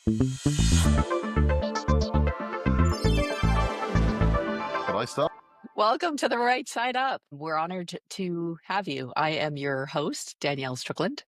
Should I start? Welcome to the Right Side Up. We're honored to have you. I am your host, Danielle Strickland.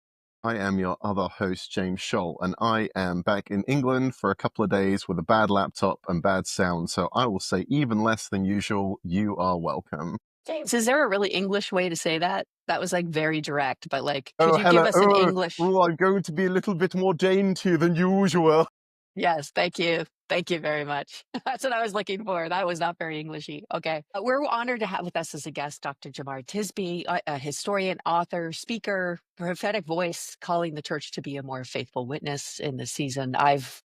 I am your other host, James Scholl, and I am back in England for a couple of days with a bad laptop and bad sound, so I will say even less than usual, you are welcome. James, is there a really English way to say that? That was like very direct, but like, could Oh, you give hello. us an English? I'm going to be a little bit more dainty than usual. Yes, thank you. Thank you very much. That's what I was looking for. That was not very Englishy. Okay. We're honored to have with us as a guest Dr. Jemar Tisby, a historian, author, speaker, prophetic voice, calling the church to be a more faithful witness in this season. I've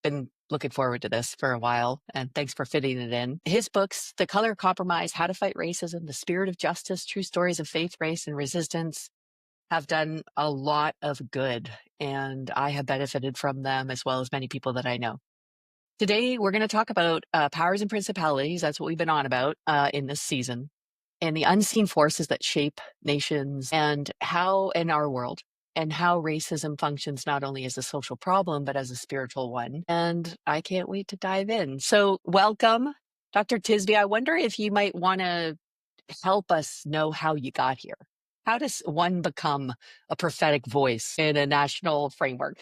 been looking forward to this for a while, and thanks for fitting it in. His books, The Color Compromise, How to Fight Racism, The Spirit of Justice, True Stories of Faith, Race, and Resistance, have done a lot of good, and I have benefited from them as well as many people that I know. Today, we're going to talk about powers and principalities. That's what we've been on about in this season, and the unseen forces that shape nations and how in our world, and how racism functions not only as a social problem, but as a spiritual one. And I can't wait to dive in. So welcome, Dr. Tisby. I wonder if you might want to help us know how you got here. How does one become a prophetic voice in a national framework?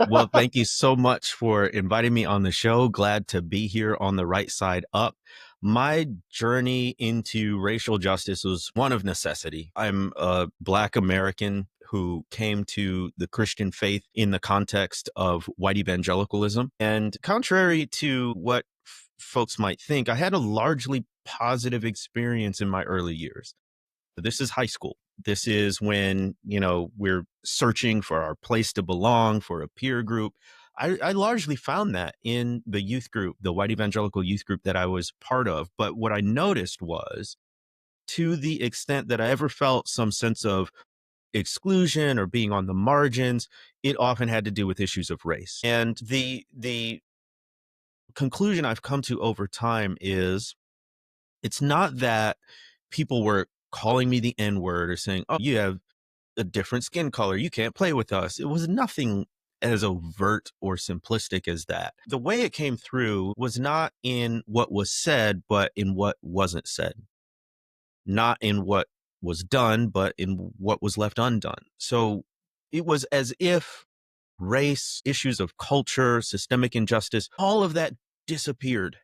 Well, thank you so much for inviting me on the show. Glad to be here on the right side up. My journey into racial justice was one of necessity. I'm a Black American who came to the Christian faith in the context of white evangelicalism. And contrary to what folks might think, I had a largely positive experience in my early years. This is high school. This is when, we're searching for our place to belong, for a peer group. I largely found that in the youth group, the white evangelical youth group that I was part of. But what I noticed was, to the extent that I ever felt some sense of exclusion or being on the margins, it often had to do with issues of race. And the conclusion I've come to over time is it's not that people were calling me the N-word or saying, "Oh, you have a different skin color, you can't play with us." It was nothing as overt or simplistic as that. The way it came through was not in what was said, but in what wasn't said. Not in what was done, but in what was left undone. So it was as if race, issues of culture, systemic injustice, all of that disappeared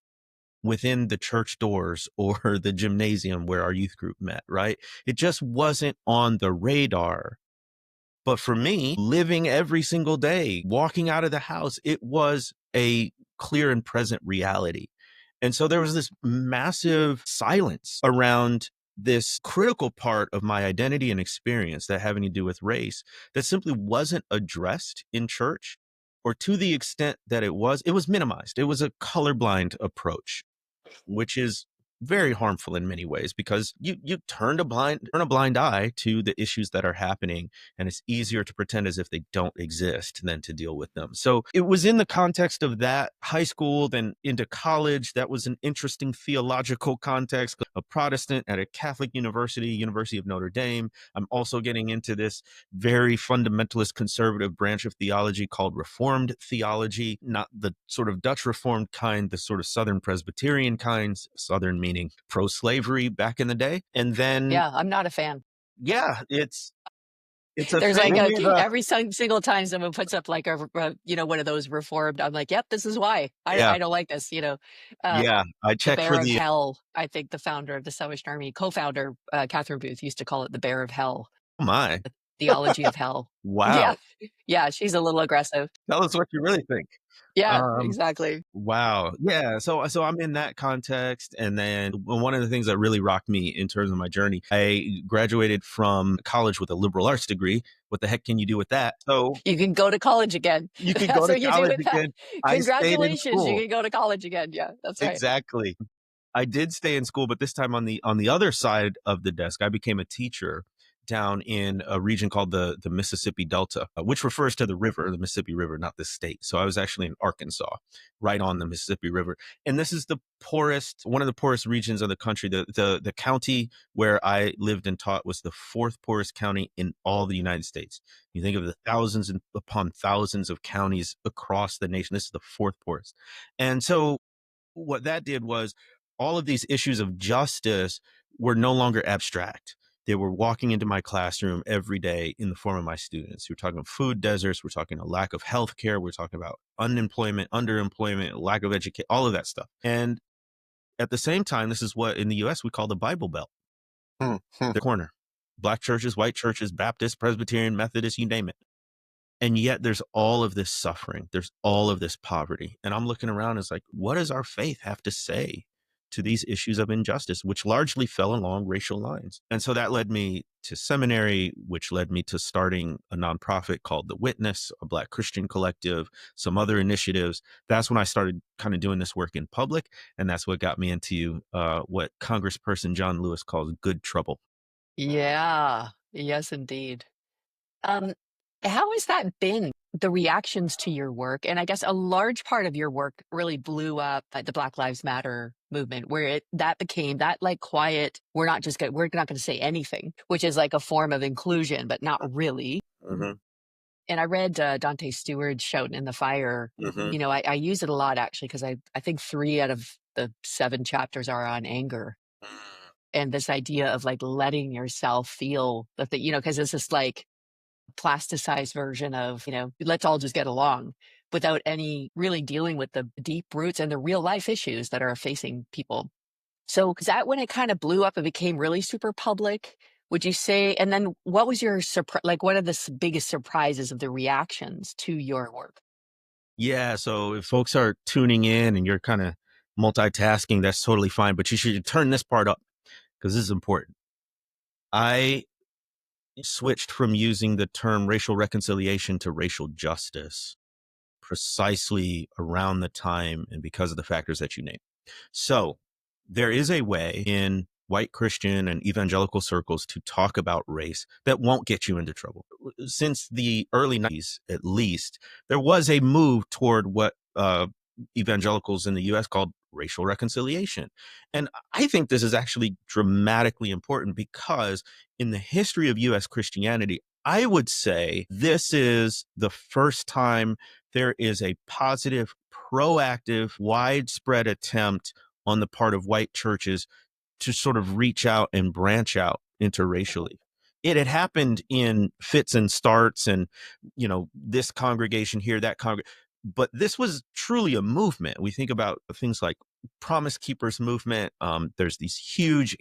within the church doors or the gymnasium where our youth group met, right? It just wasn't on the radar. But for me, living every single day, walking out of the house, it was a clear and present reality. And so there was this massive silence around this critical part of my identity and experience that having to do with race that simply wasn't addressed in church, or to the extent that it was minimized. It was a colorblind approach, which is very harmful in many ways because you turn a blind eye to the issues that are happening, and it's easier to pretend as if they don't exist than to deal with them. So it was in the context of that high school, then into college. That was an interesting theological context. A Protestant at a Catholic university, University of Notre Dame. I'm also getting into this very fundamentalist conservative branch of theology called Reformed theology, not the sort of Dutch Reformed kind, the sort of Southern Presbyterian kinds, Southern meaning pro-slavery back in the day. And then, Yeah, I'm not a fan. yeah, it's a There's thing. like every single time someone puts up like one of those reformed, I'm like, yep, this is why Yeah, I don't like this. yeah. I The checked Bear for of the, Hell. I think the founder of the Salvation Army, co-founder Catherine Booth, used to call it the Bear of Hell, oh my, theology of hell. wow. Yeah, yeah, she's a little aggressive. Tell us what you really think. Yeah, Um, exactly. Wow. Yeah. So I'm in that context. And then one of the things that really rocked me in terms of my journey, I graduated from college with a liberal arts degree. What the heck can you do with that? So You can go to college again. you can go That's to what you do college with that. again. I stayed in Congratulations, you school. can go to college again. Yeah, that's right. Exactly. I did stay in school, but this time on the other side of the desk, I became a teacher down in a region called the Mississippi Delta, which refers to the river, the Mississippi River, not the state. So I was actually in Arkansas, right on the Mississippi River. And this is the poorest, one of the poorest regions of the country. The county where I lived and taught was the fourth poorest county in all the United States. You think of the thousands and upon thousands of counties across the nation. This is the fourth poorest. And so what that did was all of these issues of justice were no longer abstract. They were walking into my classroom every day in the form of my students. We're talking about food deserts. We're talking about lack of health care. We're talking about unemployment, underemployment, lack of education, all of that stuff. And at the same time, this is what in the US we call the Bible Belt, the corner. Black churches, white churches, Baptist, Presbyterian, Methodist, you name it. And yet there's all of this suffering. There's all of this poverty. And I'm looking around, it's like, what does our faith have to say to these issues of injustice, which largely fell along racial lines? And so that led me to seminary, which led me to starting a nonprofit called The Witness, a Black Christian collective, some other initiatives. That's when I started kind of doing this work in public. And that's what got me into what Congressperson John Lewis calls good trouble. Yeah. Yes, indeed. Um, how has that been, the reactions to your work? And I guess a large part of your work really blew up at the Black Lives Matter movement, where that became that like quiet, we're not going to say anything, which is like a form of inclusion, but not really. Mm-hmm. And I read Dante Stewart's Shouting in the Fire. Mm-hmm. You know, I use it a lot actually, because I think 3 out of the 7 chapters are on anger. And this idea of like letting yourself feel that, you know, because it's this like plasticized version of, you know, let's all just get along without any really dealing with the deep roots and the real life issues that are facing people. So is that when it kind of blew up and became really super public, would you say? And then what was your like what are the biggest surprises of the reactions to your work? Yeah. So if folks are tuning in and you're kind of multitasking, that's totally fine. But you should turn this part up because this is important. I switched from using the term racial reconciliation to racial justice precisely around the time and because of the factors that you named. So there is a way in white Christian and evangelical circles to talk about race that won't get you into trouble. Since the early 90s, at least, there was a move toward what evangelicals in the US called racial reconciliation. And I think this is actually dramatically important because in the history of US Christianity, I would say this is the first time there is a positive, proactive, widespread attempt on the part of white churches to sort of reach out and branch out interracially. It had happened in fits and starts and, you know, this congregation here, that congregation. But this was truly a movement. We think about things like Promise Keepers movement. There's these huge,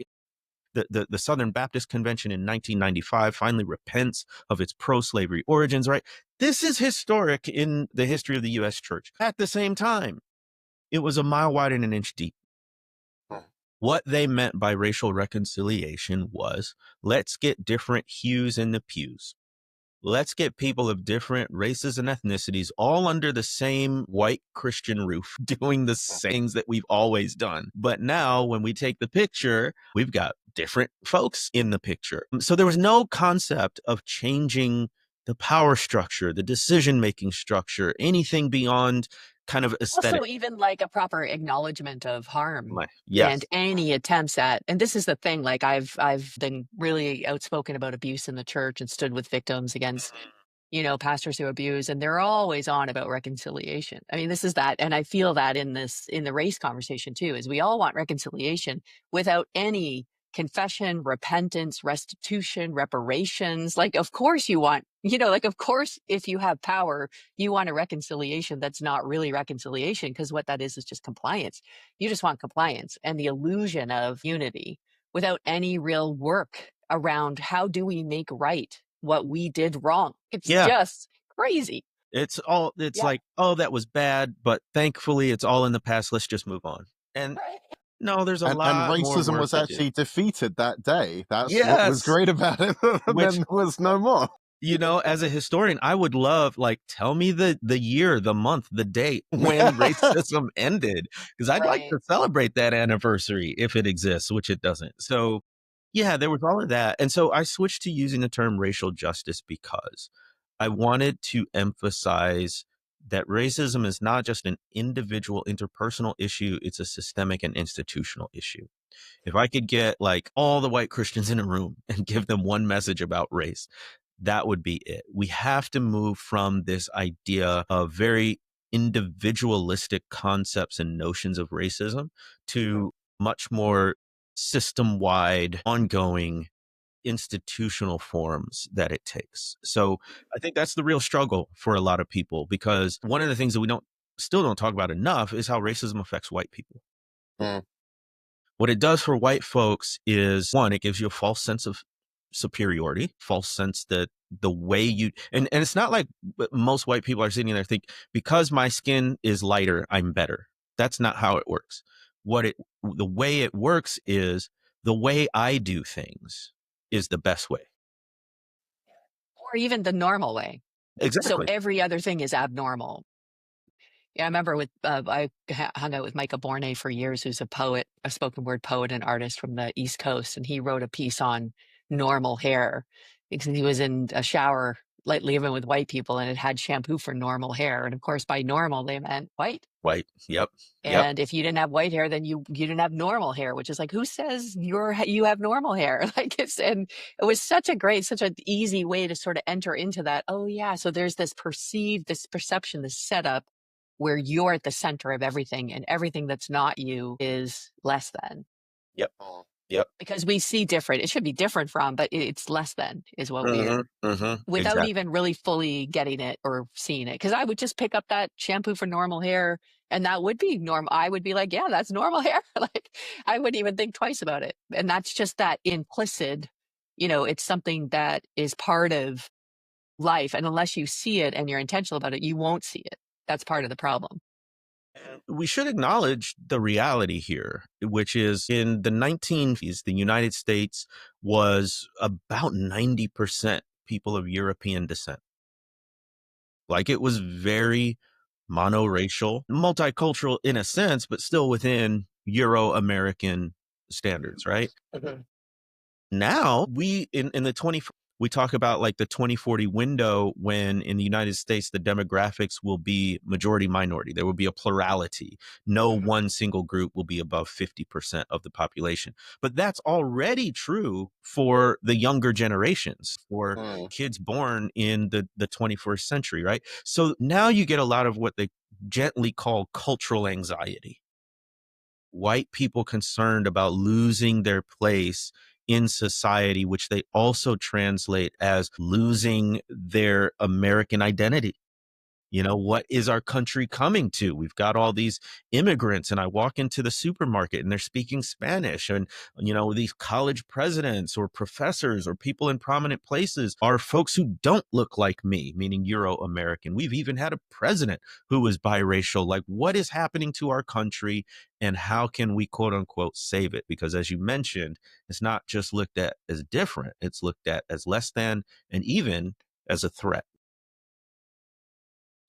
the Southern Baptist Convention in 1995 finally repents of its pro-slavery origins, right? This is historic in the history of the U.S. church. At the same time, it was a mile wide and an inch deep. What they meant by racial reconciliation was, let's get different hues in the pews. Let's get people of different races and ethnicities all under the same white Christian roof doing the things that we've always done. But now when we take the picture, we've got different folks in the picture. So there was no concept of changing the power structure, the decision-making structure, anything beyond kind of aesthetic. Also, even like a proper acknowledgement of harm Yes. and any attempts at, and this is the thing, like I've been really outspoken about abuse in the church and stood with victims against, you know, pastors who abuse, and they're always on about reconciliation. I mean, this is that, and I feel that in the race conversation too, is we all want reconciliation without any confession, repentance, restitution, reparations. Like, of course you want, you know, like, of course, if you have power, you want a reconciliation that's not really reconciliation, because what that is just compliance. You just want compliance and the illusion of unity without any real work around how do we make right what we did wrong. It's just crazy. It's like, oh, that was bad, but thankfully it's all in the past. Let's just move on. And no, there's a lot and more racism work was to actually do. defeated that day. That's what was great about it. Which then was no more. You know, as a historian, I would love, like, tell me the year, the month, the date when racism ended, because I'd like to celebrate that anniversary if it exists, which it doesn't. So Yeah, there was all of that. And so I switched to using the term racial justice because I wanted to emphasize that racism is not just an individual interpersonal issue, it's a systemic and institutional issue. If I could get like all the white Christians in a room and give them one message about race, that would be it. We have to move from this idea of very individualistic concepts and notions of racism to much more system wide, ongoing institutional forms that it takes. So I think that's the real struggle for a lot of people, because one of the things that we still don't talk about enough is how racism affects white people. Mm. What it does for white folks is, one, it gives you a false sense of superiority, false sense that the way you, and it's not like most white people are sitting there think, because my skin is lighter, I'm better. That's not how it works. The way it works is the way I do things is the best way. Or even the normal way. So Exactly. every other thing is abnormal. Yeah, I remember I hung out with Micah Bornay for years, who's a poet, a spoken word poet and artist from the East Coast, and he wrote a piece on normal hair because he was in a shower, like living with white people, and it had shampoo for normal hair, and of course, by normal they meant white. White. Yep. Yep. And if you didn't have white hair, then you didn't have normal hair, which is like, who says you have normal hair? Like and it was such an easy way to sort of enter into that. Oh yeah, so there's this perception, this setup where you're at the center of everything, and everything that's not you is less than. Yep. Yep. Because we see different. It should be different from, but it's less than is what we're without Exactly. even really fully getting it or seeing it. Because I would just pick up that shampoo for normal hair, and that would be normal. I would be like, yeah, that's normal hair. Like I wouldn't even think twice about it. And that's just that implicit, it's something that is part of life. And unless you see it and you're intentional about it, you won't see it. That's part of the problem. We should acknowledge the reality here, which is in the 1950s, the United States was about 90% people of European descent. Like it was very monoracial, multicultural in a sense, but still within Euro-American standards, right? Mhm. Now in the we talk about like the 2040 window, when in the United States the demographics will be majority minority. There will be a plurality. No one single group will be above 50% of the population. But that's already true for the younger generations, for Mm. kids born in the 21st century, right? So now you get a lot of what they gently call cultural anxiety. White people concerned about losing their place in society, which they also translate as losing their American identity. What is our country coming to? We've got all these immigrants, and I walk into the supermarket and they're speaking Spanish. And, these college presidents or professors or people in prominent places are folks who don't look like me, meaning Euro American. We've even had a president who was biracial. Like, what is happening to our country, and how can we, quote unquote, save it? Because as you mentioned, it's not just looked at as different, it's looked at as less than, and even as a threat.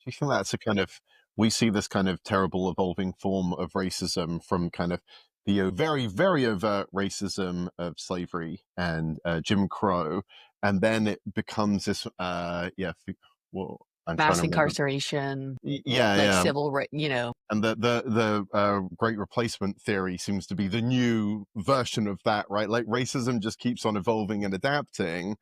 Do you think that's we see this kind of terrible evolving form of racism from kind of the very, very overt racism of slavery and Jim Crow, and then it becomes this, well, I'm trying Mass to remember. incarceration, Yeah, like yeah. civil right, And the Great Replacement theory seems to be the new version of that, right? Like racism just keeps on evolving and adapting,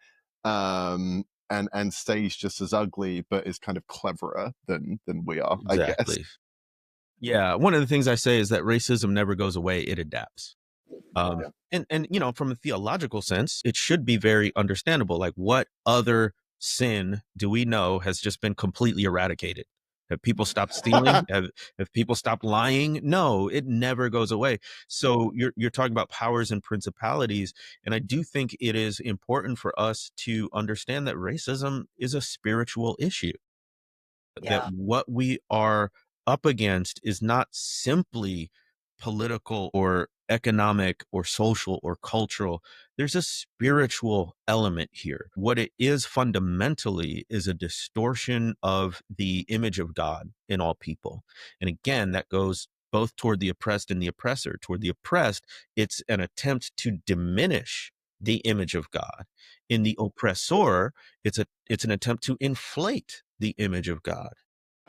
and stays just as ugly, but is kind of cleverer than we are, I guess. Exactly. Yeah, one of the things I say is that racism never goes away, it adapts. Yeah. And from a theological sense, it should be very understandable. Like, what other sin do we know has just been completely eradicated? Have people stopped stealing? Have people stopped lying? No, it never goes away. So you're talking about powers and principalities, and I do think it is important for us to understand that racism is a spiritual issue, that Yeah. what we are up against is not simply political or economic or social or cultural. There's a spiritual element here. What it is fundamentally is a distortion of the image of God in all people. And again, that goes both toward the oppressed and the oppressor. Toward the oppressed, it's an attempt to diminish the image of God. In the oppressor, it's an attempt to inflate the image of God,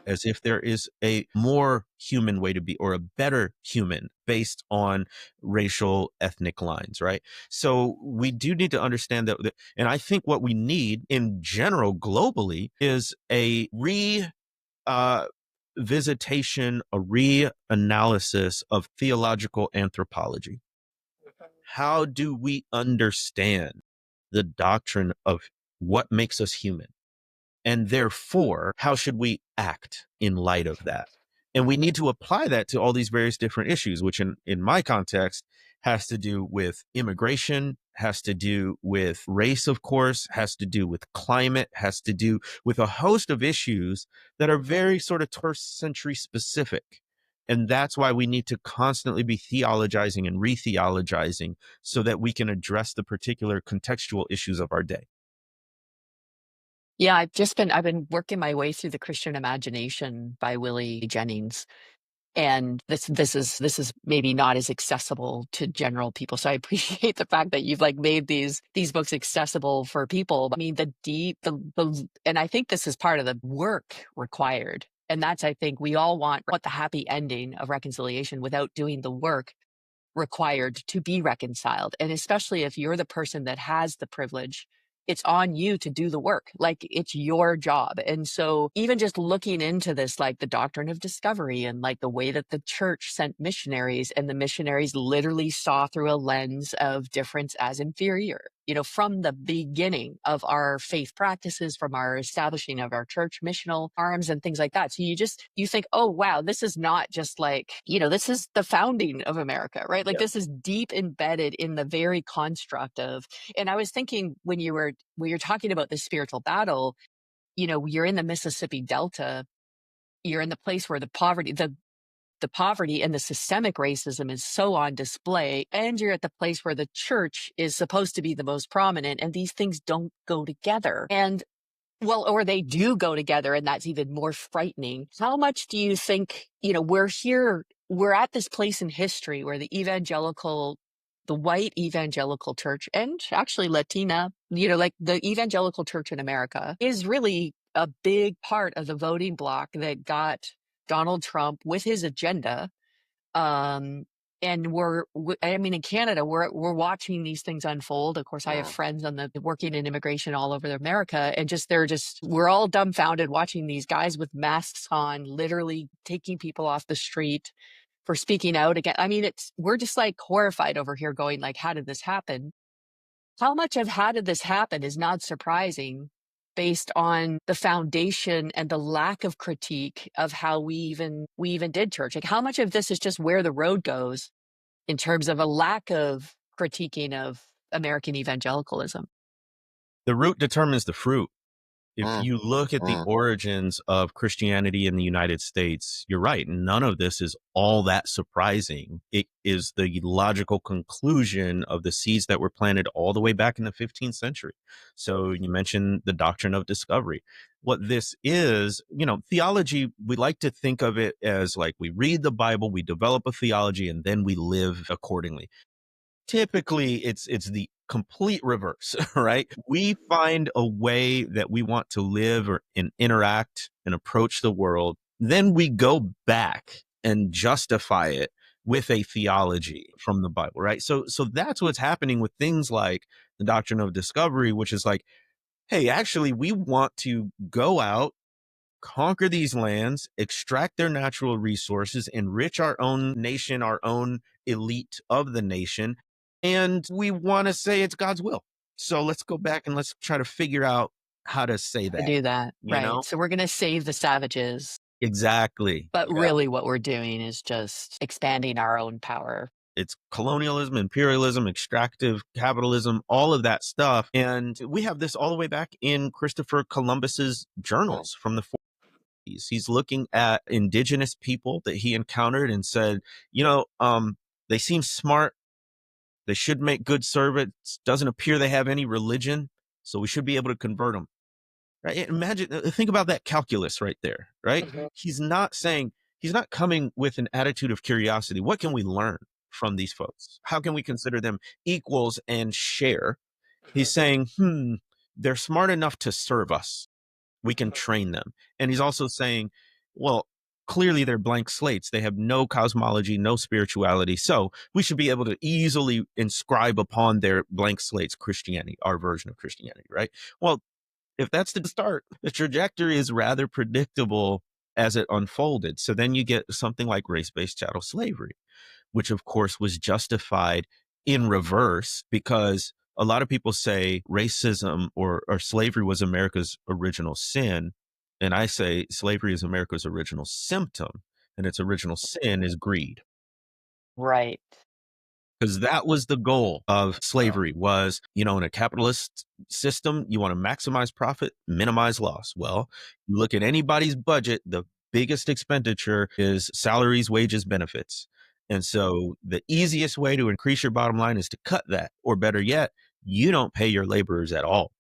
as if there is a more human way to be, or a better human based on racial ethnic lines, right? So we do need to understand that, and I think what we need in general globally is a uh, visitation, a reanalysis of theological anthropology. How do we understand the doctrine of what makes us human? And therefore, how should we act in light of that? And we need to apply that to all these various different issues, which in my context has to do with immigration, has to do with race, of course, has to do with climate, has to do with a host of issues that are very sort of first century specific. And that's why we need to constantly be theologizing and re-theologizing so that we can address the particular contextual issues of our day. Yeah, I've been working my way through The Christian Imagination by Willie Jennings. And this is maybe not as accessible to general people. So I appreciate the fact that you've like made these books accessible for people. I mean, and I think this is part of the work required. And that's, I think we all want the happy ending of reconciliation without doing the work required to be reconciled. And especially if you're the person that has the privilege, it's on you to do the work. Like it's your job. And so even just looking into this, like the doctrine of discovery and like the way that the church sent missionaries, and the missionaries literally saw through a lens of difference as inferior, from the beginning of our faith practices, from our establishing of our church missional arms and things like that. So you think, oh, wow, this is not just like, this is the founding of America, right? Like this is deep embedded in the very construct of, and I was thinking when you're talking about the spiritual battle, you're in the Mississippi Delta, you're in the place where the poverty and the systemic racism is so on display, and you're at the place where the church is supposed to be the most prominent, and these things don't go together. And well, or they do go together, and that's even more frightening. How much do you think, we're at this place in history where the white evangelical church, and actually Latina, like the evangelical church in America is really a big part of the voting bloc that got Donald Trump with his agenda. Um, and I mean, in Canada, we're watching these things unfold. Of course, I have friends working in immigration all over America, and we're all dumbfounded watching these guys with masks on, literally taking people off the street for speaking out again. I mean, we're just like horrified over here going like, how did this happen? How much of how did this happen is not surprising based on the foundation and the lack of critique of how we even did church. Like how much of this is just where the road goes in terms of a lack of critiquing of American evangelicalism? The root determines the fruit. If Mm, you look at the mm. origins of Christianity in the United States, you're right. None of this is all that surprising. It is the logical conclusion of the seeds that were planted all the way back in the 15th century. So you mentioned the doctrine of discovery. What this is, theology, we like to think of it as like we read the Bible, we develop a theology, and then we live accordingly. Typically it's the complete reverse, right? We find a way that we want to live and interact and approach the world. Then we go back and justify it with a theology from the Bible, right? So that's what's happening with things like the doctrine of discovery, which is like, hey, actually, we want to go out, conquer these lands, extract their natural resources, enrich our own nation, our own elite of the nation. And we want to say it's God's will. So let's go back and let's try to figure out how to say To that, do that, you right? know? So we're going to save the savages, Exactly. but Yeah. really what we're doing is just expanding our own power. It's colonialism, imperialism, extractive capitalism, all of that stuff. And we have this all the way back in Christopher Columbus's journals from the 40s. He's looking at indigenous people that he encountered and said, they seem smart. They should make good servants. Doesn't appear they have any religion. So we should be able to convert them. Right? Imagine, think about that calculus right there, right? Mhm. He's not coming with an attitude of curiosity. What can we learn? from these folks? How can we consider them equals and share? He's saying, they're smart enough to serve us. We can train them. And he's also saying, well, clearly they're blank slates. They have no cosmology, no spirituality. So we should be able to easily inscribe upon their blank slates Christianity, our version of Christianity, right? Well, if that's the start, the trajectory is rather predictable as it unfolded. So then you get something like race-based chattel slavery, which of course was justified in reverse, because a lot of people say racism or slavery was America's original sin. And I say slavery is America's original symptom, and its original sin is greed. Right. Because that was the goal of slavery was, in a capitalist system, you want to maximize profit, minimize loss. Well, you look at anybody's budget, the biggest expenditure is salaries, wages, benefits. And so the easiest way to increase your bottom line is to cut that, or better yet, you don't pay your laborers at all.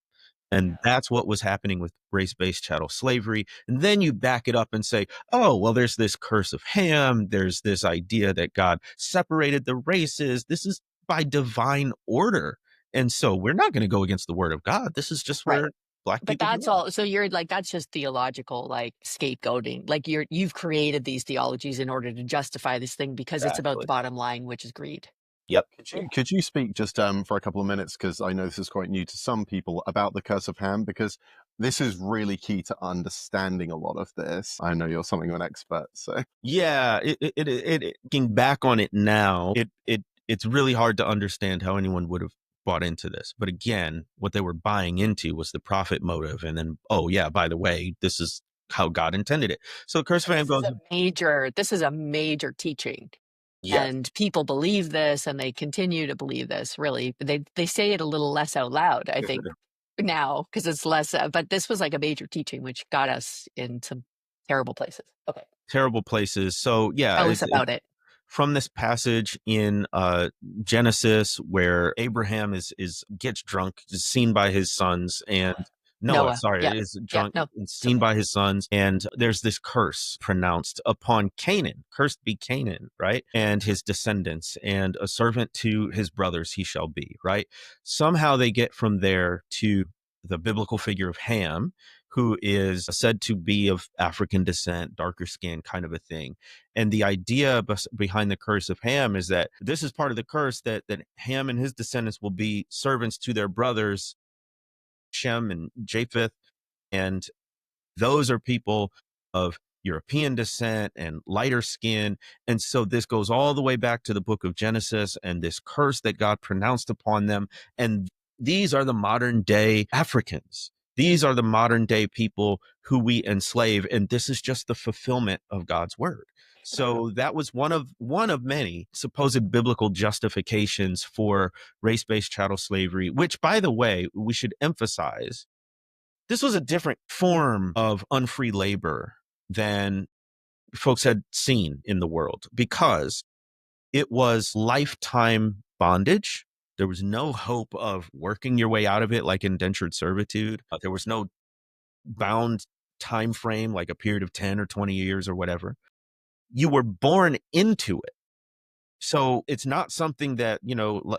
And that's what was happening with race-based chattel slavery. And then you back it up and say, oh, well, there's this curse of Ham. There's this idea that God separated the races. This is by divine order. And so we're not going to go against the word of God. This is just Right. where Black But people that's belong. all. So you're like, that's just theological, like scapegoating. Like you've created these theologies in order to justify this thing because it's about the Exactly. bottom line, which is greed. Yep. Could you speak just for a couple of minutes, because I know this is quite new to some people, about the curse of Ham, because this is really key to understanding a lot of this. I know you're something of an expert, so Yeah. Looking back on it now, it's really hard to understand how anyone would have bought into this. But again, what they were buying into was the profit motive. And then, oh yeah, by the way, this is how God intended it. So the curse of Ham goes, This is a major teaching. yes, And people believe this and they continue to believe this, really. They say it a little less out loud, I think, now, because it's less, but this was like a major teaching, which got us in some terrible places. Okay. terrible places. So yeah, Tell us about it. from this passage in Genesis where Abraham is gets drunk, is seen by his sons, and Noah, Noah. sorry, Yeah. is Yeah. drunk No, and it's seen okay. by his sons, and there's this curse pronounced upon Canaan. Cursed be Canaan, right? And his descendants, and a servant to his brothers he shall be, right? Somehow they get from there to the biblical figure of Ham, who is said to be of African descent, darker skin, kind of a thing. And the idea behind the curse of Ham is that this is part of the curse, that Ham and his descendants will be servants to their brothers, Shem and Japheth. And those are people of European descent and lighter skin. And so this goes all the way back to the book of Genesis and this curse that God pronounced upon them. And these are the modern day Africans. These are the modern day people who we enslave. And this is just the fulfillment of God's word. So that was one of many supposed biblical justifications for race-based chattel slavery, which, by the way, we should emphasize this was a different form of unfree labor than folks had seen in the world, because it was lifetime bondage. There was no hope of working your way out of it like indentured servitude. There was no bound time frame like a period of 10 or 20 years or whatever. You were born into it. So it's not something that,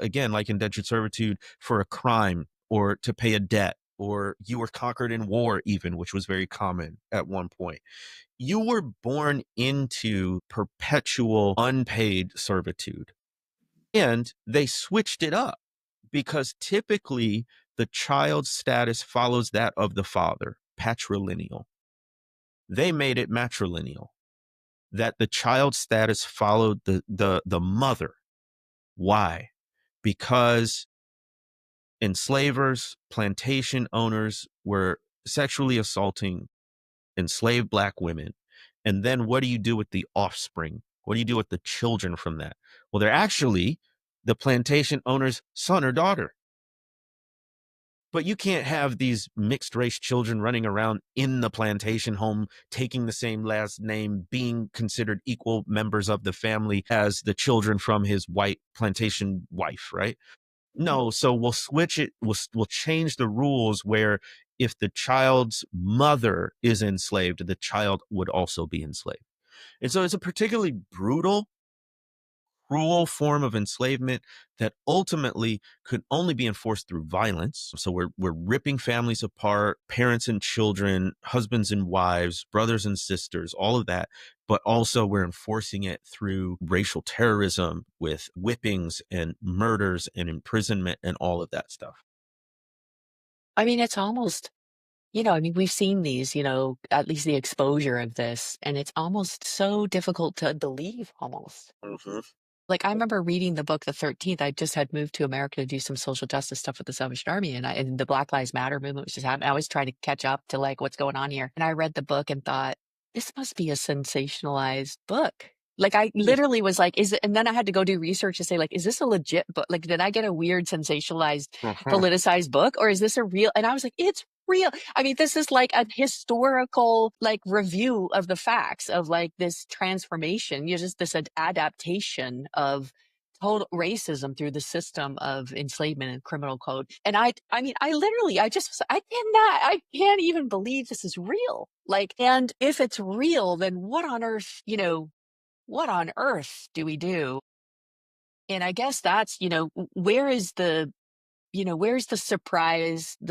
again, like indentured servitude for a crime or to pay a debt, or you were conquered in war, even, which was very common at one point. You were born into perpetual unpaid servitude. And they switched it up because typically the child's status follows that of the father, patrilineal. They made it matrilineal, that the child's status followed the mother. Why? Because enslavers, plantation owners were sexually assaulting enslaved Black women. And then what do you do with the offspring? What do you do with the children from that? Well, they're actually the plantation owner's son or daughter. But you can't have these mixed race children running around in the plantation home, taking the same last name, being considered equal members of the family as the children from his white plantation wife, right? No, so we'll switch it. We'll change the rules where if the child's mother is enslaved, the child would also be enslaved. And so it's a particularly brutal, cruel form of enslavement that ultimately could only be enforced through violence. So we're ripping families apart, parents and children, husbands and wives, brothers and sisters, all of that. But also we're enforcing it through racial terrorism with whippings and murders and imprisonment and all of that stuff. I mean, it's almost, I mean, we've seen these, at least the exposure of this, and it's almost so difficult to believe almost. Mhm. Like, I remember reading the book, The 13th. I just had moved to America to do some social justice stuff with the Salvation Army, and the Black Lives Matter movement was just happening. I was trying to catch up to like what's going on here. And I read the book and thought, this must be a sensationalized book. Like I literally was like, is it? And then I had to go do research to say, like, is this a legit book? Like, did I get a weird sensationalized, politicized book, or is this a real? And I was like, it's real. I mean, this is like a historical like review of the facts of like this transformation. Just this adaptation of total racism through the system of enslavement and criminal code. And I mean, I literally, I can't even believe this is real. Like, and if it's real, then what on earth do we do? And I guess that's, where is where's the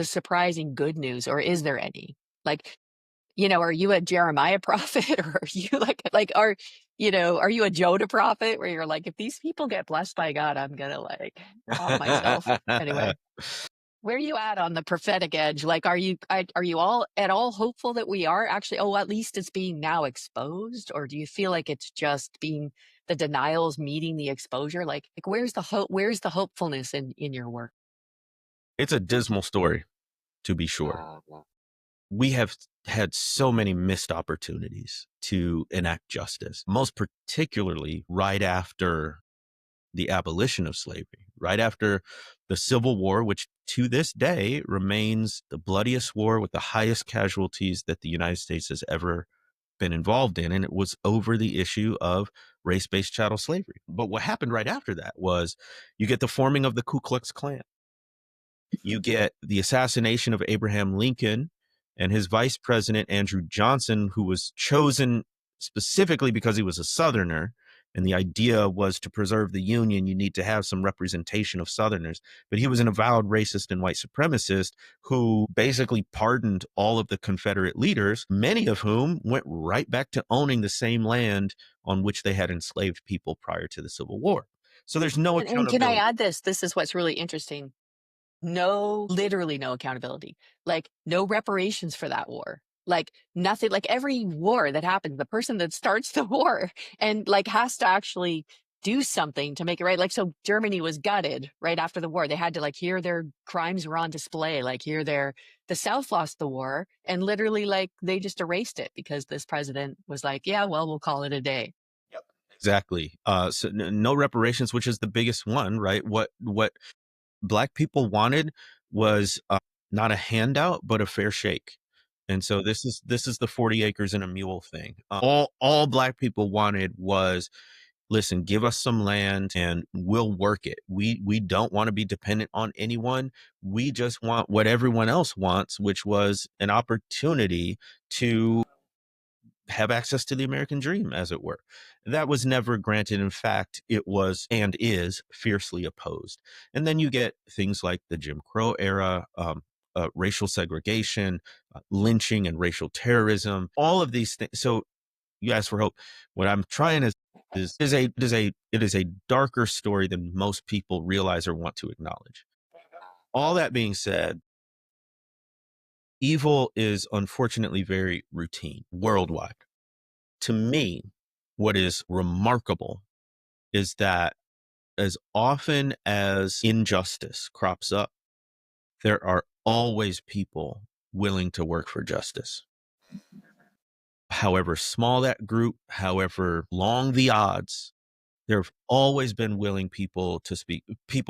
surprising good news, or is there any? Like, are you a Jeremiah prophet, or are you are you a Jonah prophet where you're like, if these people get blessed by God, I'm gonna like off myself. Anyway, where are you at on the prophetic edge? Like, are you all at all hopeful that we are actually, oh, at least it's being now exposed? Or do you feel like it's just being the denials meeting the exposure? Like where's the hope? Where's the hopefulness in your work? It's a dismal story, to be sure. We have had so many missed opportunities to enact justice, most particularly right after the abolition of slavery, right after the Civil War, which to this day remains the bloodiest war with the highest casualties that the United States has ever been involved in. And it was over the issue of race-based chattel slavery. But what happened right after that was you get the forming of the Ku Klux Klan. You get the assassination of Abraham Lincoln and his vice president, Andrew Johnson, who was chosen specifically because he was a Southerner. And the idea was to preserve the Union, you need to have some representation of Southerners. But he was an avowed racist and white supremacist who basically pardoned all of the Confederate leaders, many of whom went right back to owning the same land on which they had enslaved people prior to the Civil War. So there's no And can I accountability. add this? This is what's really interesting. Literally no accountability, like no reparations for that war, like nothing. Like every war that happens, the person that starts the war and like has to actually do something to make it right. Like, so Germany was gutted right after the war. They had to like, here their crimes were on display, like the South lost the war, and literally like they just erased it because this president was like, yeah, well, we'll call it a day. Yep. Exactly. So no reparations, which is the biggest one, right? What Black people wanted was not a handout, but a fair shake. And so this is the 40 acres and a mule thing. All Black people wanted was, listen, give us some land and we'll work it. We don't want to be dependent on anyone. We just want what everyone else wants, which was an opportunity to have access to the American dream, as it were. That was never granted. In fact, it was and is fiercely opposed. And then you get things like the Jim Crow era, racial segregation, lynching, and racial terrorism. All of these things. So you ask for hope. What I'm trying to it is a darker story than most people realize or want to acknowledge. All that being said, evil is unfortunately very routine worldwide. To me, what is remarkable is that as often as injustice crops up, there are always people willing to work for justice. However small that group, however long the odds, there have always been people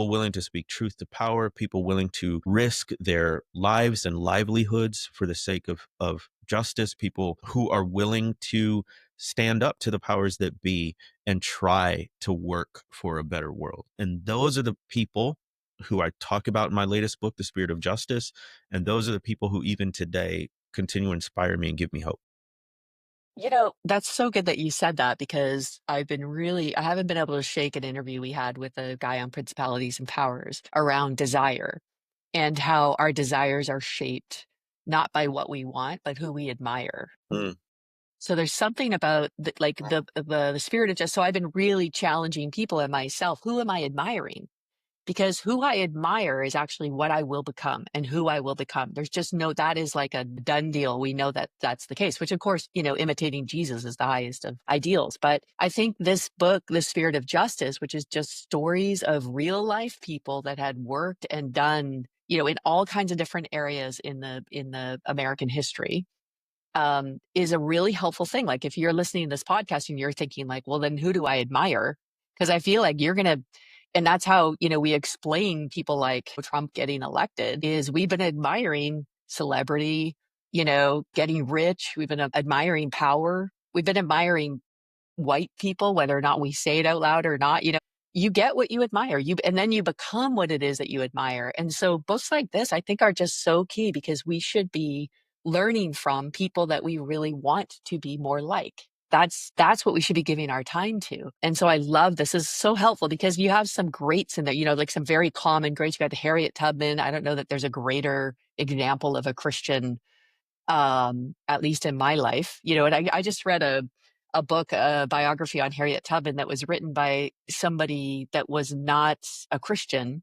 willing to speak truth to power, people willing to risk their lives and livelihoods for the sake of justice, people who are willing to stand up to the powers that be and try to work for a better world. And those are the people who I talk about in my latest book, The Spirit of Justice. And those are the people who even today continue to inspire me and give me hope. That's so good that you said that because I haven't been able to shake an interview we had with a guy on principalities and powers around desire and how our desires are shaped not by what we want, but who we admire. Mm. So there's something about the spirit of just, so I've been really challenging people and myself. Who am I admiring? Because who I admire is actually what I will become and who I will become. There's just no, that is like a done deal. We know that that's the case, which of course, imitating Jesus is the highest of ideals. But I think this book, The Spirit of Justice, which is just stories of real life people that had worked and done, in all kinds of different areas in the American history, is a really helpful thing. Like if you're listening to this podcast and you're thinking like, well, then who do I admire? Because I feel like you're going to, and that's how, we explain people like Trump getting elected is we've been admiring celebrity, getting rich. We've been admiring power. We've been admiring white people, whether or not we say it out loud or not, you get what you admire. And then you become what it is that you admire. And so books like this, I think, are just so key because we should be learning from people that we really want to be more like. That's what we should be giving our time to. And so I love this is so helpful because you have some greats in there, like some very common greats. You got Harriet Tubman. I don't know that there's a greater example of a Christian, at least in my life, and I just read a book, a biography on Harriet Tubman that was written by somebody that was not a Christian.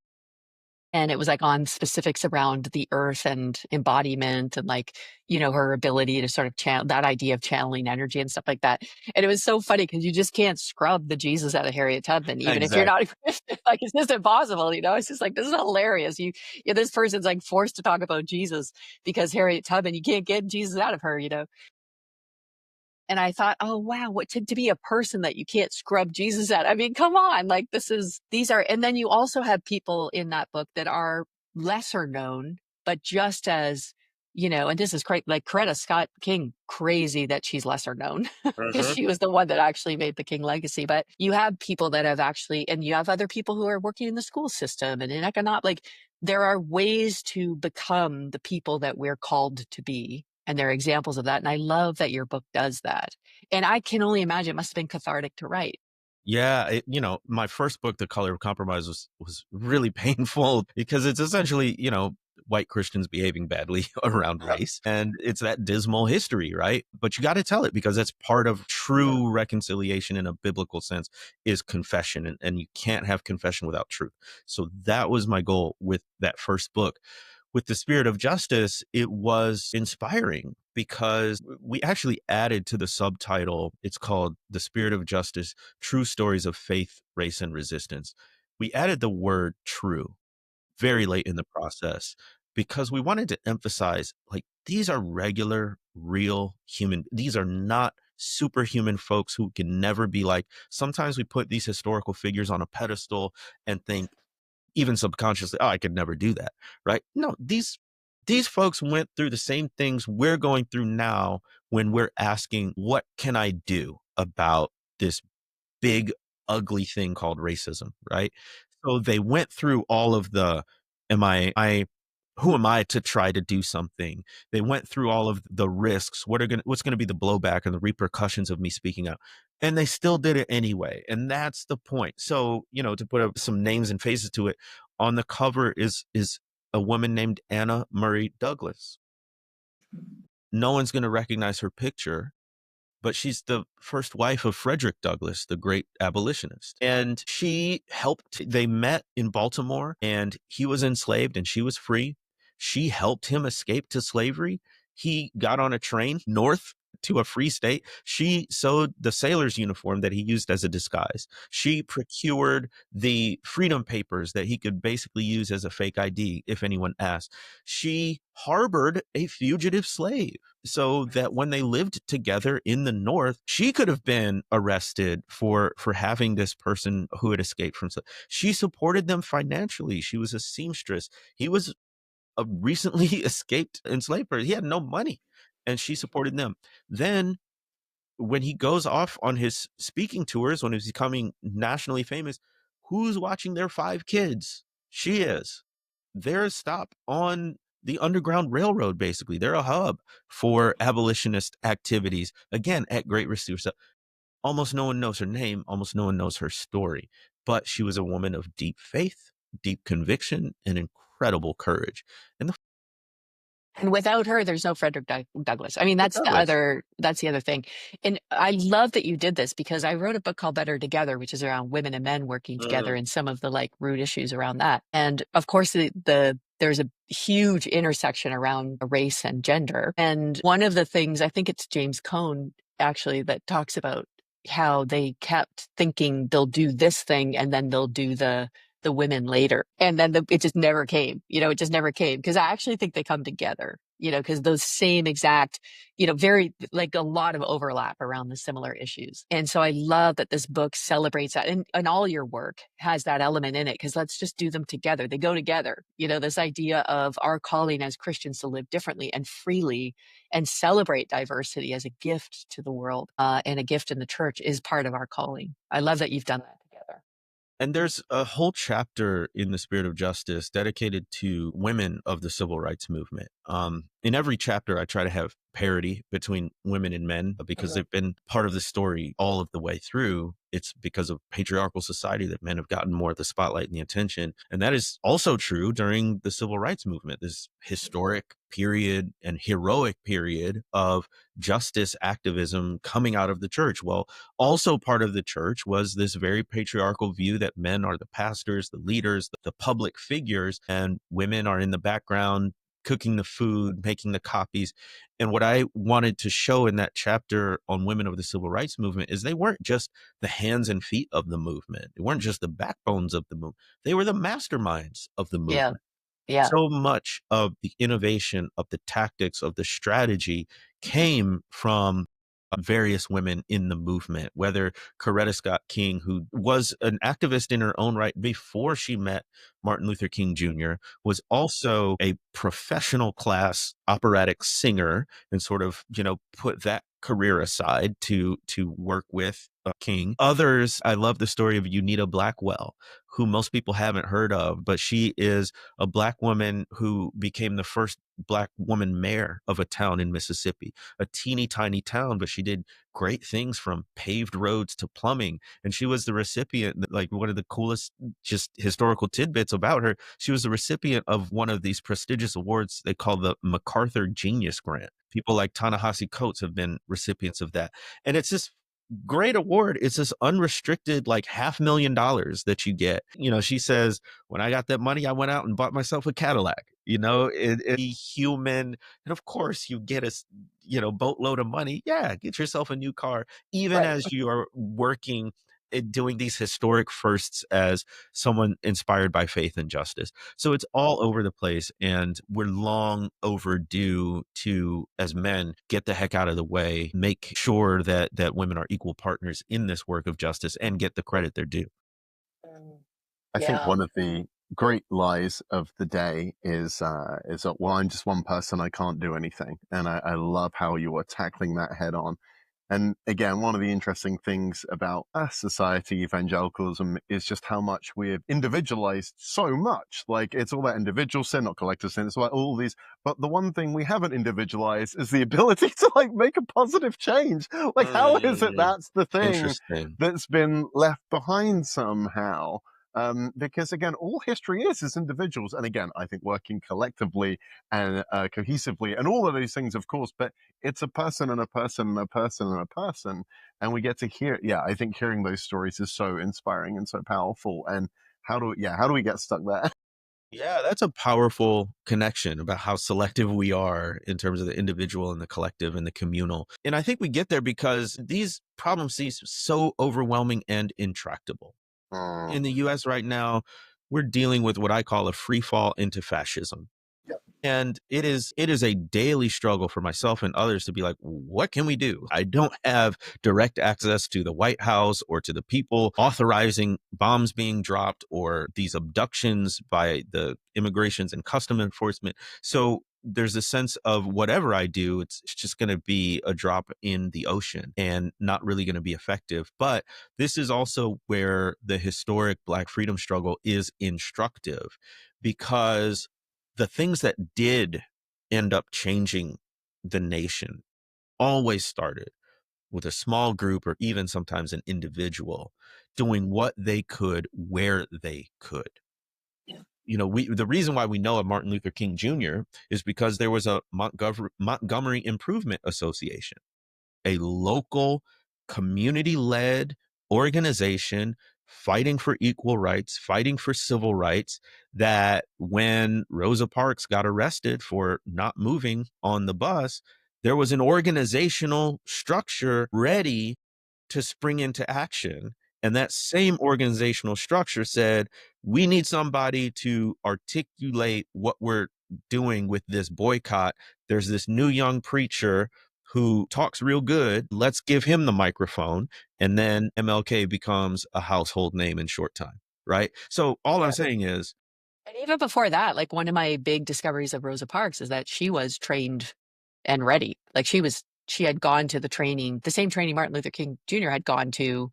And it was like on specifics around the earth and embodiment and like, her ability to sort of channel that idea of channeling energy and stuff like that. And it was so funny because you just can't scrub the Jesus out of Harriet Tubman, even if you're not Exactly. a Christian. Like it's just impossible, It's just like, this is hilarious. This person's like forced to talk about Jesus because Harriet Tubman, you can't get Jesus out of her. And I thought, oh wow, what to be a person that you can't scrub Jesus at. I mean, come on. Like these are, and then you also have people in that book that are lesser known, but just as, and this is great, like Coretta Scott King, crazy that she's lesser known because Hmm. she was the one that actually made the King legacy. But you have people that have actually, and you have other people who are working in the school system and in economic, like there are ways to become the people that we're called to be. And there are examples of that. And I love that your book does that. And I can only imagine it must have been cathartic to write. Yeah, my first book, The Color of Compromise, was really painful because it's essentially, white Christians behaving badly around race. And it's that dismal history, right? But you got to tell it because that's part of true reconciliation in a biblical sense is confession. And you can't have confession without truth. So that was my goal with that first book. With The Spirit of Justice, it was inspiring because we actually added to the subtitle. It's called The Spirit of Justice, True Stories of Faith, Race, and Resistance. We added the word true very late in the process because we wanted to emphasize like these are regular, real human. These are not superhuman folks who can never be like. Sometimes we put these historical figures on a pedestal and think, even subconsciously, oh, I could never do that. Right. No, these folks went through the same things we're going through now when we're asking, what can I do about this big, ugly thing called racism, right? So they went through all of the, who am I to try to do something? They went through all of the risks. What's gonna be the blowback and the repercussions of me speaking out? And they still did it anyway. And that's the point. So, to put up some names and faces to it, on the cover is a woman named Anna Murray Douglas. No one's gonna recognize her picture, but she's the first wife of Frederick Douglass, the great abolitionist. And they met in Baltimore and he was enslaved and she was free. She helped him escape to slavery. He got on a train north to a free state. She sewed the sailor's uniform that he used as a disguise. She procured the freedom papers that he could basically use as a fake ID if anyone asked. She harbored a fugitive slave so that when they lived together in the North, she could have been arrested for having this person who had escaped from. She supported them financially. She was a seamstress. He was a recently escaped enslaved person. He had no money, and she supported them. Then when he goes off on his speaking tours, when he's becoming nationally famous, who's watching their 5 kids? She is. There's stop on the Underground Railroad, basically. They're a hub for abolitionist activities, again, at great risk to herself. Almost no one knows her name, almost no one knows her story, but she was a woman of deep faith, deep conviction, and incredible courage. And the And without her, there's no Frederick Douglass. I mean, Douglass. that's the other thing. And I love that you did this because I wrote a book called Better Together, which is around women and men working together Mm, and some of the like root issues around that. And of course, there's a huge intersection around race and gender. And one of the things, I think it's James Cone actually that talks about how they kept thinking they'll do this thing and then they'll do the women later. And then it just never came, it just never came. Cause I actually think they come together, cause those same exact, very like a lot of overlap around the similar issues. And so I love that this book celebrates that and all your work has that element in it. Cause let's just do them together. They go together, this idea of our calling as Christians to live differently and freely and celebrate diversity as a gift to the world, and a gift in the church is part of our calling. I love that you've done that together. And there's a whole chapter in the Spirit of Justice dedicated to women of the civil rights movement. In every chapter, I try to have parity between women and men because Mhm. they've been part of the story all of the way through. It's because of patriarchal society that men have gotten more of the spotlight and the attention. And that is also true during the civil rights movement, this historic period and heroic period of justice activism coming out of the church. Well, also part of the church was this very patriarchal view that men are the pastors, the leaders, the public figures, and women are in the background cooking the food, making the copies. And what I wanted to show in that chapter on women of the civil rights movement is they weren't just the hands and feet of the movement. They weren't just the backbones of the movement. They were the masterminds of the Yeah. movement. Yeah. So much of the innovation, of the tactics, of the strategy came from various women in the movement, whether Coretta Scott King, who was an activist in her own right before she met Martin Luther King Jr., was also a professional class operatic singer and sort of, put that career aside to work with King. Others, I love the story of Unita Blackwell, who most people haven't heard of, but she is a Black woman who became the first Black woman mayor of a town in Mississippi, a teeny tiny town, but she did great things from paved roads to plumbing. And she was the recipient, like one of the coolest just historical tidbits about her. She was the recipient of one of these prestigious awards they call the MacArthur Genius Grant. People like Ta-Nehisi Coates have been recipients of that. And it's this great award. It's this unrestricted, like $500,000 that you get. She says, when I got that money, I went out and bought myself a Cadillac. Be human. And of course, you get boatload of money. Yeah, get yourself a new car, even Right. as you are working doing these historic firsts as someone inspired by faith and justice. So it's all over the place. And we're long overdue to, as men, get the heck out of the way, make sure that women are equal partners in this work of justice and get the credit they're due. Mm. I think Yeah. one of the great lies of the day is that, well, I'm just one person, I can't do anything, and I love how you are tackling that head on. And again, one of the interesting things about our society, evangelicalism, is just how much we've individualized so much. Like, it's all about individual sin, not collective sin. It's about all these. But the one thing we haven't individualized is the ability to like make a positive change. Like, how is it Mm, that's the thing interesting. that's been left behind somehow? Because again, all history is individuals. And again, I think working collectively and cohesively and all of those things, of course, but it's a person and a person and a person and a person. And we get to hear, yeah, I think hearing those stories is so inspiring and so powerful. And how do we get stuck there? Yeah, that's a powerful connection about how selective we are in terms of the individual and the collective and the communal. And I think we get there because these problems seem so overwhelming and intractable. Mm, In the US right now, we're dealing with what I call a free fall into fascism. yeah. And it is a daily struggle for myself and others to be like, what can we do? I don't have direct access to the White House or to the people authorizing bombs being dropped or these abductions by the immigrations and custom enforcement. So there's a sense of whatever I do, it's just going to be a drop in the ocean and not really going to be effective. But this is also where the historic Black freedom struggle is instructive because The things that did end up changing the nation always started with a small group or even sometimes an individual doing what they could where they could. Yeah. The reason why we know of Martin Luther King Jr. is because there was a Montgomery Improvement Association, a local community led organization fighting for equal rights, fighting for civil rights, that when Rosa Parks got arrested for not moving on the bus, there was an organizational structure ready to spring into action. And that same organizational structure said, we need somebody to articulate what we're doing with this boycott. There's this new young preacher who talks real good. Let's give him the microphone. And then MLK becomes a household name in short time. Right. So all I'm Yeah. saying is, And even before that, like one of my big discoveries of Rosa Parks is that she was trained and ready. Like she had gone to the training, the same training Martin Luther King Jr. had gone to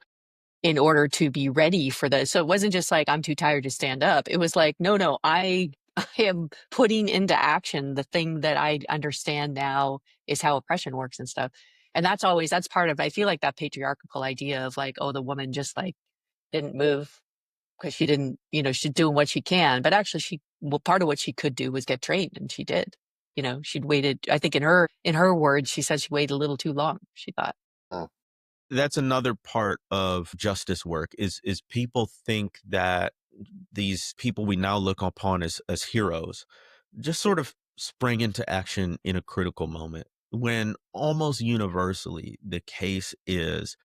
in order to be ready for this. So it wasn't just like, I'm too tired to stand up. It was like, no, I am putting into action the thing that I understand now is how oppression works and stuff. And that's part of, I feel like that patriarchal idea of like, oh, the woman just like didn't move because she didn't, she's doing what she can. But actually part of what she could do was get trained, and she did. She'd waited, I think in her words, she said she waited a little too long, she thought. Mm. that's another part of justice work is people think that these people we now look upon as heroes just sort of sprang into action in a critical moment, when almost universally the case is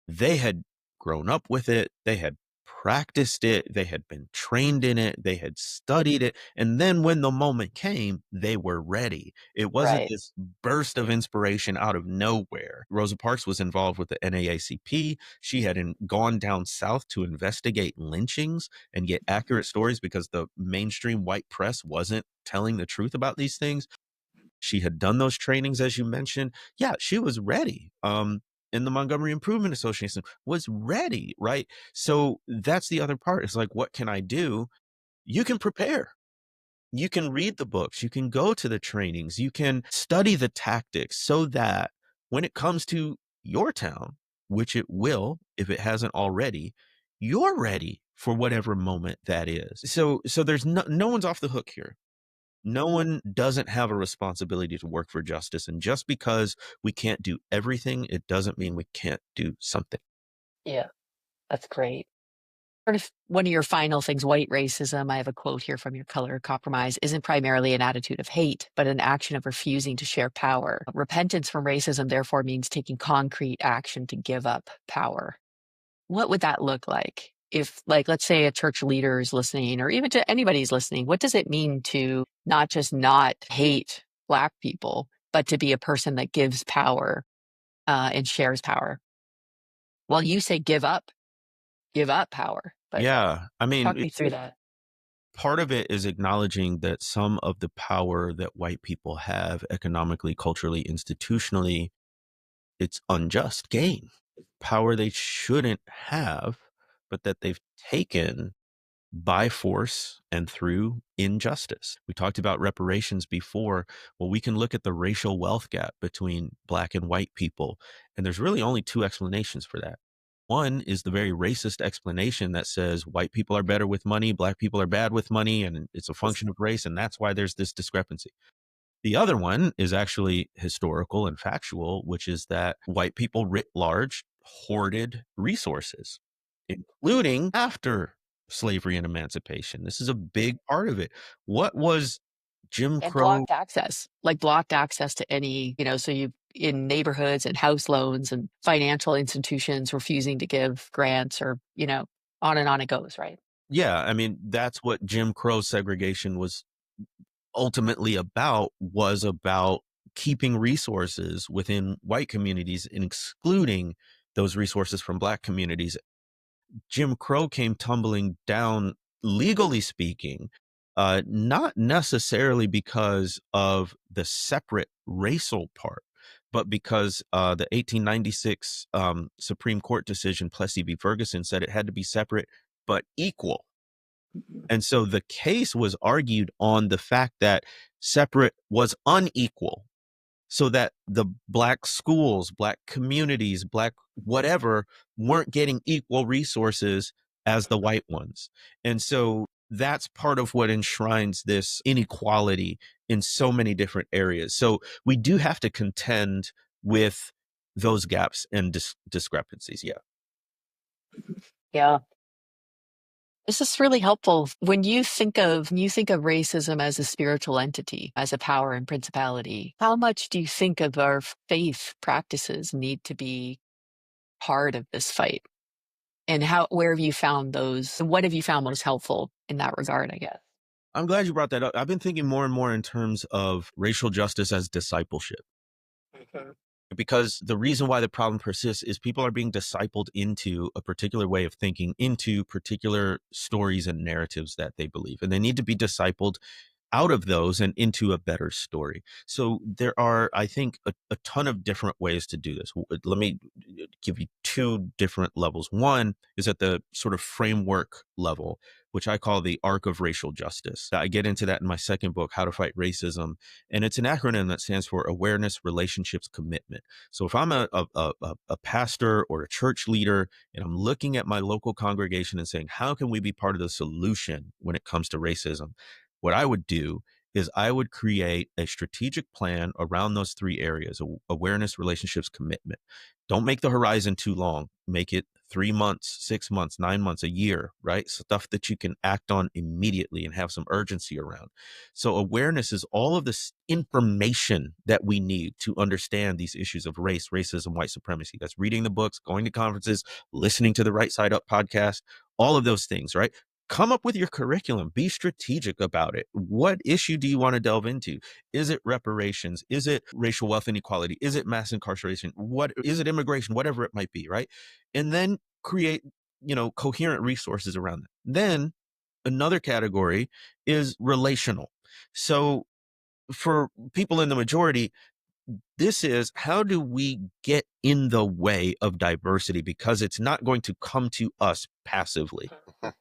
they had grown up with it, they had practiced it, they had been trained in it, they had studied it, and then when the moment came, they were ready. It wasn't Right. this burst of inspiration out of nowhere. Rosa Parks was involved with the NAACP. She had gone down south to investigate lynchings and get accurate stories because the mainstream white press wasn't telling the truth about these things. She had done those trainings, as you mentioned. Yeah, she was ready. And the Montgomery Improvement Association was ready, right? So that's the other part. It's like, what can I do? You can prepare. You can read the books. You can go to the trainings. You can study the tactics so that when it comes to your town, which it will, if it hasn't already, you're ready for whatever moment that is. So there's no one's off the hook here. No one doesn't have a responsibility to work for justice. And just because we can't do everything, it doesn't mean we can't do something. Yeah, that's great. Sort of one of your final things, white racism, I have a quote here from your Color of Compromise, isn't primarily an attitude of hate, but an action of refusing to share power. Repentance from racism, therefore, means taking concrete action to give up power. What would that look like? If, like, let's say a church leader is listening, or even to anybody's listening, what does it mean to not just not hate Black people, but to be a person that gives power and shares power? Well, you say give up power, but Yeah. I mean, talk me through that. part of it is acknowledging that some of the power that white people have economically, culturally, institutionally, it's unjust gain. Power they shouldn't have, but that they've taken by force and through injustice. We talked about reparations before. Well, we can look at the racial wealth gap between Black and white people, and there's really only two explanations for that. One is the very racist explanation that says white people are better with money, Black people are bad with money, and it's a function of race, and that's why there's this discrepancy. The other one is actually historical and factual, which is that white people writ large hoarded resources, including after slavery and emancipation. This is a big part of it. What was Jim And Crow? blocked access to any, so you in neighborhoods and house loans and financial institutions refusing to give grants or, on and on it goes, right? Yeah, I mean, that's what Jim Crow segregation was ultimately about, was about keeping resources within white communities and excluding those resources from Black communities. Jim Crow came tumbling down, legally speaking, not necessarily because of the separate racial part, but because the 1896 Supreme Court decision, Plessy v. Ferguson, said it had to be separate but equal. Mhm. And so the case was argued on the fact that separate was unequal, so that the Black schools, Black communities, Black whatever weren't getting equal resources as the white ones. And so that's part of what enshrines this inequality in so many different areas. So we do have to contend with those gaps and discrepancies. Yeah. Yeah. This is really helpful. When you think of racism as a spiritual entity, as a power and principality, how much do you think of our faith practices need to be part of this fight? And where have you found those? What have you found most helpful in that regard, I guess? I'm glad you brought that up. I've been thinking more and more in terms of racial justice as discipleship. Mhm. Because the reason why the problem persists is people are being discipled into a particular way of thinking, into particular stories and narratives that they believe. And they need to be discipled out of those and into a better story. So there are, I think, a ton of different ways to do this. Let me give you two different levels. One is at the sort of framework level, which I call the arc of racial justice. I get into that in my second book, How to Fight Racism. And it's an acronym that stands for Awareness, Relationships, Commitment. So if I'm a pastor or a church leader and I'm looking at my local congregation and saying, how can we be part of the solution when it comes to racism? What I would do is I would create a strategic plan around those three areas: awareness, relationships, commitment. Don't make the horizon too long. Make it 3 months, 6 months, 9 months, a year, right? Stuff that you can act on immediately and have some urgency around. So awareness is all of this information that we need to understand these issues of race, racism, white supremacy. That's reading the books, going to conferences, listening to the Right Side Up podcast, all of those things, right? Come up with your curriculum. Be strategic about it. What issue do you want to delve into? Is it reparations? Is it racial wealth inequality? Is it mass incarceration? What is it? Immigration? Whatever it might be, right? And then create, coherent resources around that. Then another category is relational. So for people in the majority, this is, how do we get in the way of diversity? Because it's not going to come to us passively.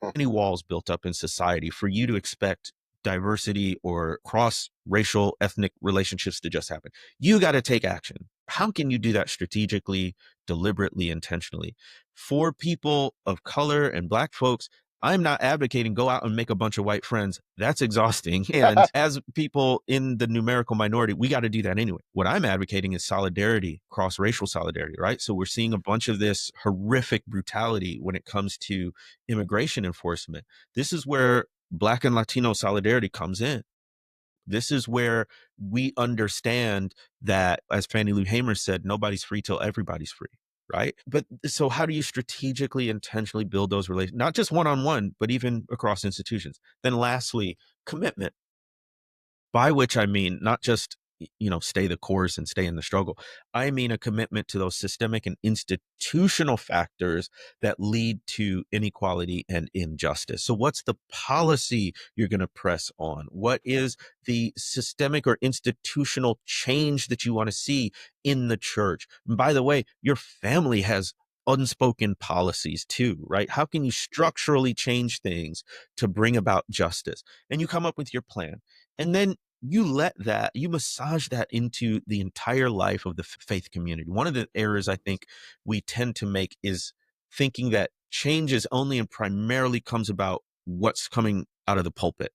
Many walls built up in society for you to expect diversity or cross racial ethnic relationships to just happen. You got to take action. How can you do that strategically, deliberately, intentionally? For people of color and Black folks, I'm not advocating go out and make a bunch of white friends. That's exhausting. And as people in the numerical minority, we got to do that anyway. What I'm advocating is solidarity, cross racial solidarity, right? So we're seeing a bunch of this horrific brutality when it comes to immigration enforcement. This is where Black and Latino solidarity comes in. This is where we understand that, as Fannie Lou Hamer said, nobody's free till everybody's free, right? But so how do you strategically, intentionally build those relations, not just one-on-one, but even across institutions? Then lastly, commitment, by which I mean not just stay the course and stay in the struggle. I mean a commitment to those systemic and institutional factors that lead to inequality and injustice. So what's the policy you're going to press on? What is the systemic or institutional change that you want to see in the church? And by the way, your family has unspoken policies too, right? How can you structurally change things to bring about justice? And you come up with your plan. And then you massage that into the entire life of the faith community. One of the errors I think we tend to make is thinking that change is only and primarily comes about what's coming out of the pulpit.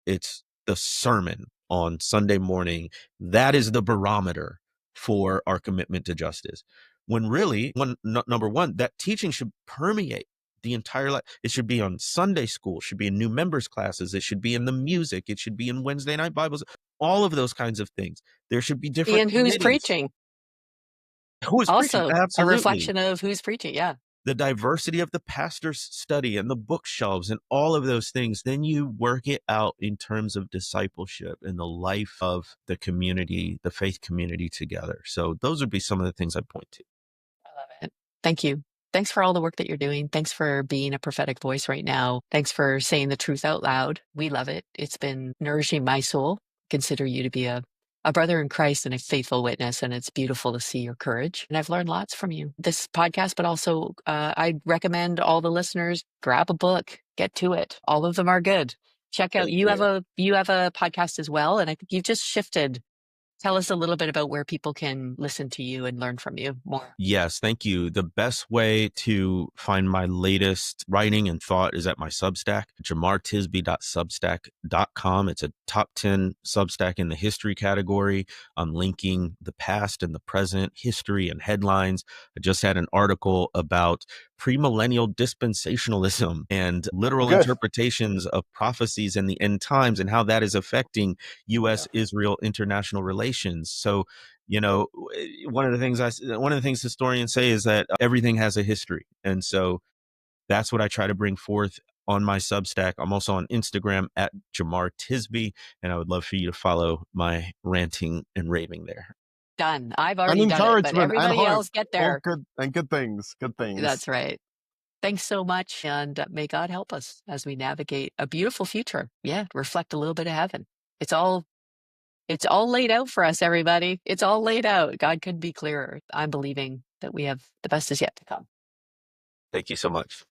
It's the sermon on Sunday morning. That is the barometer for our commitment to justice. When really, number one, that teaching should permeate the entire life. It should be on Sunday school, should be in new members classes, it should be in the music, it should be in Wednesday night Bibles, all of those kinds of things. There should be different And who's committees. preaching? Who is preaching? Also, a Absolutely. reflection of who's preaching. Yeah. The diversity of the pastor's study and the bookshelves and all of those things, then you work it out in terms of discipleship and the life of the community, the faith community together. So those would be some of the things I point to. I love it. Thank you. Thanks for all the work that you're doing. Thanks for being a prophetic voice right now. Thanks for saying the truth out loud. We love it. It's been nourishing my soul. Consider you to be a brother in Christ and a faithful witness. And it's beautiful to see your courage. And I've learned lots from you. This podcast, but also I'd recommend all the listeners grab a book, Get to it. All of them are good. Check out, Thank you have you. a podcast as well. And I think you've just shifted. Tell us a little bit about where people can listen to you and learn from you more. Yes, thank you. The best way to find my latest writing and thought is at my Substack, jemartisby.substack.com. It's a top 10 Substack in the history category. I'm linking the past and the present, history and headlines. I just had an article about premillennial dispensationalism and literal Good. interpretations of prophecies in the end times and how that is affecting Yeah. U.S.-Israel international relations. So, you know, one of the things historians say is that everything has a history. And so that's what I try to bring forth on my Substack. I'm also on Instagram at Jemar Tisby, and I would love for you to follow my ranting and raving there. Done. I've And already done it, but encouragement and everybody hope. else get All there. good and good things. Good things. That's right. Thanks so much. And may God help us as we navigate a beautiful future. Yeah. Reflect a little bit of heaven. It's all laid out for us, everybody. It's all laid out. God couldn't be clearer. I'm believing that we have the best is yet to come. Thank you so much.